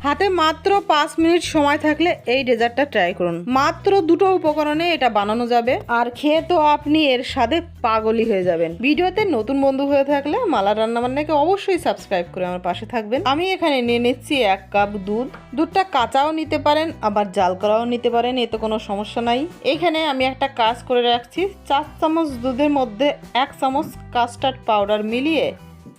হাতে মাত্র 5 মিনিট সময় থাকলে এই ডেজার্টটা ট্রাই করুন। মাত্র দুটো উপকরণে এটা বানানো যাবে, আর খেয়ে তো আপনি এর স্বাদে পাগলই হয়ে যাবেন। ভিডিওতে নতুন বন্ধু হয়ে থাকলে মালা রান্নাবান্নাকে অবশ্যই সাবস্ক্রাইব করে আমার পাশে থাকবেন। আমি এখানে নিয়ে নিচ্ছি 1 কাপ দুধ। দুধটা কাঁচাও নিতে পারেন, আবার জাল করাও নিতে পারেন, এতে কোনো সমস্যা নাই। এখানে আমি একটা কাজ করে রাখছি, 4 চামচ দুধের মধ্যে 1 চামচ কাস্টার্ড পাউডার মিলিয়ে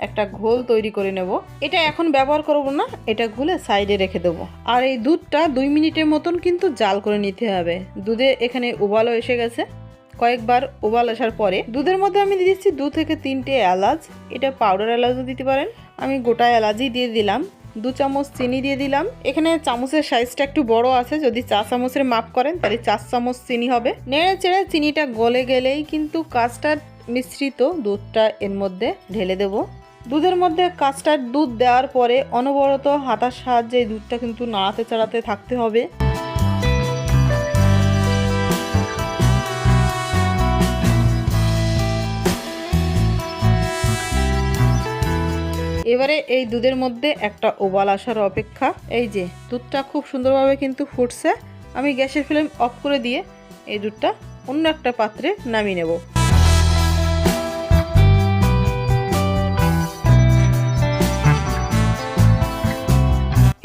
একটা ঘোল তৈরি করে নেব। এটা এখন ব্যবহার করব না, এটা ঘুলে সাইডে রেখে দেবো। আর এই দুধটা 2 মিনিটের মতন কিন্তু জাল করে নিতে হবে। দুধে এখানে উবালও এসে গেছে। কয়েকবার উবাল আসার পরে দুধের মধ্যে আমি দিয়ে দিচ্ছি 2 থেকে 3টে এলাচ। এটা পাউডার এলাচও দিতে পারেন, আমি গোটা এলাচই দিয়ে দিলাম। 2 চামচ চিনি দিয়ে দিলাম। এখানে চামচের সাইজটা একটু বড় আছে, যদি 4 চামচের মাপ করেন তাহলে 4 চামচ চিনি হবে। নেড়ে চেড়ে চিনিটা গলে গেলেই কিন্তু কাস্টার্ড মিশ্রিত দুধটা এর মধ্যে ঢেলে দেব। দুধের মধ্যে কাস্টার্ড দুধ দেওয়ার পরে অনবরত হাতার সাহায্যে দুধটা কিন্তু নাড়াতে চাড়াতে থাকতে হবে। এবারে এই দুধের মধ্যে একটা উবাল আসার অপেক্ষা। এই যে দুধটা খুব সুন্দরভাবে কিন্তু ফুটছে। আমি গ্যাসের ফ্লেম অফ করে দিয়ে এই দুধটা অন্য একটা পাত্রে নামিয়ে নেব।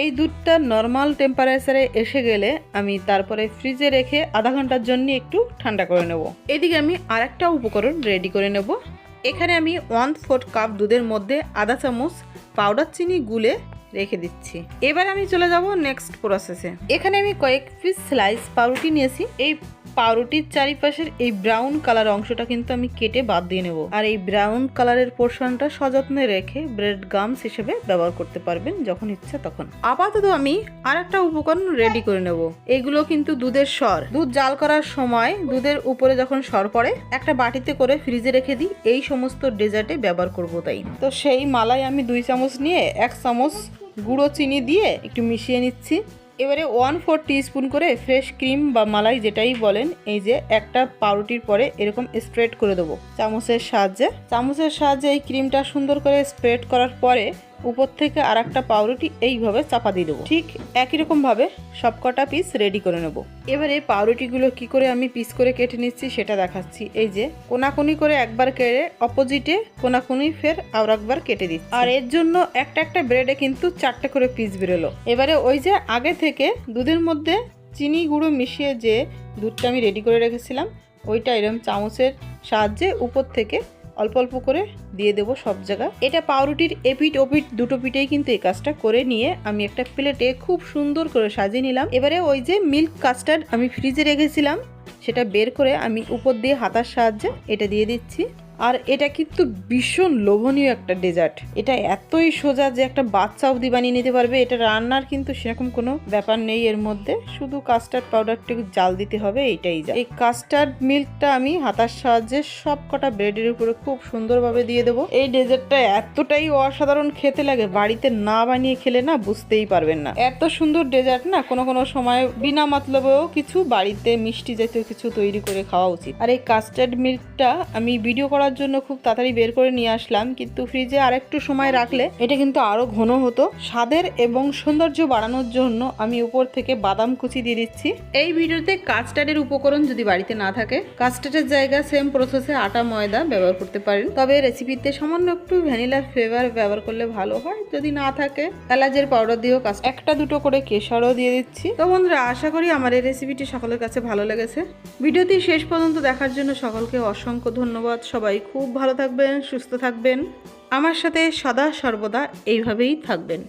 এই দুধটা নর্মাল টেম্পারেচারে এসে গেলে আমি তারপরে ফ্রিজে রেখে আধা ঘন্টার জন্য একটু ঠান্ডা করে নেব। এদিকে আমি আরেকটা উপকরণ রেডি করে নেব। এখানে আমি 1/4 কাপ দুধের মধ্যে আধা চামচ পাউডার চিনি গুলে রেখে দিচ্ছি। এবার আমি চলে যাব নেক্সট প্রসেসে। এখানে আমি কয়েক পিস স্লাইস পাউরুটি নিয়েছি। এই পাউরুটির চারিপাশের এই ব্রাউন কালার অংশটা কিন্তু আমি কেটে বাদ দিয়ে নেব। আর এই ব্রাউন কালারের পোর্শনটা সযত্নে রেখে ব্রেড গামস হিসেবে ব্যবহার করতে পারবেন যখন ইচ্ছা তখন। আপাতত আমি আর একটা উপকরণ রেডি করে নেব। এগুলো কিন্তু দুধের সর। দুধ জাল করার সময় দুধের উপরে যখন সর পড়ে একটা বাটিতে করে ফ্রিজে রেখে দিই, এই সমস্ত ডেজার্টে ব্যবহার করব তাই। তো সেই মালাই আমি 2 চামচ নিয়ে 1 চামচ গুঁড়ো চিনি দিয়ে একটু মিশিয়ে নিচ্ছি। এবারে 1/4 টিস্পুন করে ফ্রেশ ক্রিম বা মালাই যেটাই বলেন, এই যে একটা পাউরুটির পরে এরকম স্প্রেড করে দেবো চামচের সাহায্যে এই ক্রিমটা সুন্দর করে স্প্রেড করার পরে উপর থেকে আর একটা পাউরুটি এইভাবে চাপা দিয়ে দেবো। ঠিক একই রকম ভাবে সবকটা পিস রেডি করে নেব। এবারে পাউরুটিগুলো কি করে আমি পিস করে কেটে নিচ্ছি সেটা দেখাচ্ছি। এই যে কোনাকুনি করে একবার কেটে অপোজিটে কোনাকুনি ফের আর একবার কেটে দিচ্ছি। আর এর জন্য একটা একটা ব্রেডে কিন্তু 4টে করে পিস বেরোলো। এবারে ওই যে আগে থেকে দুধের মধ্যে চিনি গুঁড়ো মিশিয়ে যে দুধটা আমি রেডি করে রেখেছিলাম, ওইটা এরকম চামচের সাহায্যে উপর থেকে অল্প অল্প করে দিয়ে দেবো সব জায়গায়। এটা পাউরুটির এপিট ওপিট দুটো পিঠেই কিন্তু এই কাজটা করে নিয়ে আমি একটা প্লেটে খুব সুন্দর করে সাজিয়ে নিলাম। এবারে ওই যে মিল্ক কাস্টার্ড আমি ফ্রিজে রেখেছিলাম সেটা বের করে আমি উপর দিয়ে হাতার সাহায্যে এটা দিয়ে দিচ্ছি। আর এটা কিন্তু ভীষণ লোভনীয় একটা ডেজার্ট। এটা এতই সোজা যে একটা বাচ্চা অবধি বানিয়ে নিতে পারবে। এটা রান্নার কিন্তু সেরকম কোনো ব্যাপার নেই এর মধ্যে, শুধু কাস্টার্ড পাউডারটা জাল দিতে হবে, এইটাই যা। এই কাস্টার্ড মিল্কটা আমি হাতার সাহায্যে সব কটা ব্রেডের উপরে খুব সুন্দরভাবে দিয়ে দেবো। এই ডেজার্টটা এতটাই অসাধারণ খেতে লাগে, বাড়িতে না বানিয়ে খেলে না বুঝতেই পারবেন না। এত সুন্দর ডেজার্ট না কোনো কোনো সময় বিনা মতলবেও কিছু বাড়িতে মিষ্টি জাতীয় কিছু তৈরি করে খাওয়া উচিত। আর এই কাস্টার্ড মিল্কটা আমি ভিডিও করার জন্য খুব তাড়াতাড়ি বের করে নিয়ে আসলাম, কিন্তু ফ্রিজে আরেকটু সময় রাখলে এটা কিন্তু আরো ঘন হতো। স্বাদের এবং সৌন্দর্য বাড়ানোর জন্য আমি উপর থেকে বাদাম কুচি দিয়ে দিচ্ছি। এই ভিডিওতে কাস্টার্ডের উপকরণ যদি বাড়িতে না থাকে, কাস্টার্ডের জায়গা সেম প্রসেসে আটা ময়দা ব্যবহার করতে পারেন। তবে রেসিপিতে সামান্য একটু ভ্যানিলা ফ্লেভার ব্যবহার করলে ভালো হয়। যদি না থাকে এলাচের পাউডার দিয়েও একটা দুটো করে কেশরও দিয়ে দিচ্ছি। তো বন্ধুরা, আশা করি আমার এই রেসিপিটি সকলের কাছে ভালো লেগেছে। ভিডিওটি শেষ পর্যন্ত দেখার জন্য সকলকে অসংখ্য ধন্যবাদ। সবাই খুব ভালো থাকবেন, সুস্থ থাকবেন, আমার সাথে সদা সর্বদা এইভাবেই থাকবেন।